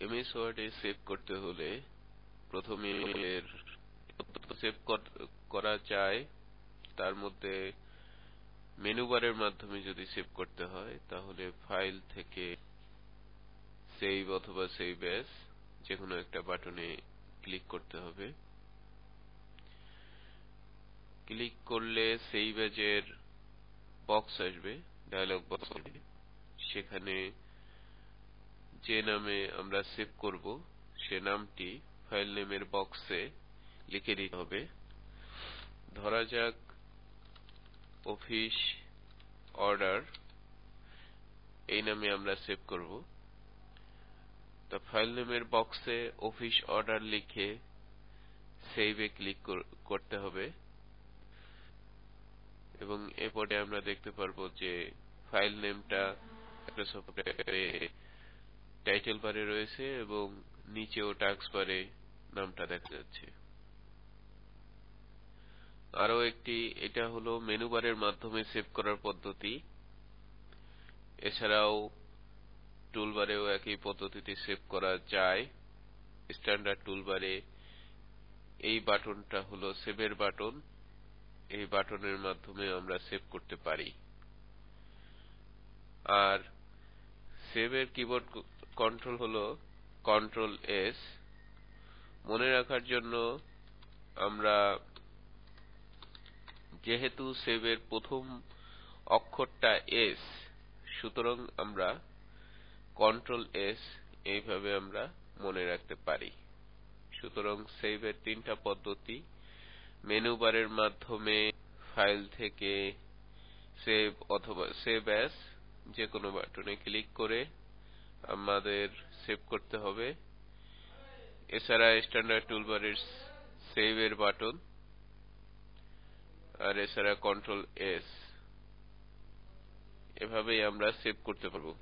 MS ওয়ার্ডে save করতে হলে প্রথমে এর সেভ করা যায়, তার মধ্যে মেনু বারের মাধ্যমে যদি সেভ করতে হয় তাহলে ফাইল থেকে সেভ অথবা সেভ অ্যাজ যে কোনো একটা বাটনে ক্লিক করতে হবে। ক্লিক করলে সেভ অ্যাজ এর বক্স আসবে, ডায়লগ বক্স আসবে। সেখানে যে নামে আমরা সেভ করব সে নামটি ফাইল নেমের বক্সে লিখে দিতে হবে। ধরা যাক অফিস অর্ডার এই নামে আমরা সেভ করব। তা ফাইল নেমের বক্সে অফিস অর্ডার লিখে সেভ এ ক্লিক করতে হবে এবং এরপরে আমরা দেখতে পারবো যে ফাইল নেমটা মাইক্রোসফট টাইটেল বারে রয়েছে এবং নিচেও টাস্ক বারে নামটা দেখা যাচ্ছে। আরো একটি, এটা হলো মেনু বারের মাধ্যমে সেভ করার পদ্ধতি। এছাড়াও টুলবারেও একই পদ্ধতিতে সেভ করা যায়। স্ট্যান্ডার্ড টুলবারে এই বাটনটা হলো সেভের বাটন, এই বাটনের মাধ্যমে আমরা সেভ করতে পারি। আর সেভের কিবোর্ড কন্ট্রোল হলো কন্ট্রোল এস। মনে রাখার জন্য আমরা, যেহেতু সেভের প্রথম অক্ষরটা এস, সুতরাং আমরা কন্ট্রোল এস এইভাবে আমরা মনে রাখতে পারি। সুতরাং সেভের তিনটা পদ্ধতি: মেনু বারের মাধ্যমে ফাইল থেকে সেভ অথবা সেভ অ্যাজ যে কোনো বাটনে ক্লিক করে আমাদের সেভ করতে হবে। এছাড়া স্ট্যান্ডার্ড টুলবারের সেভ এর বাটন, আর এছাড়া কন্ট্রোল এস, এভাবেই আমরা সেভ করতে পারবো।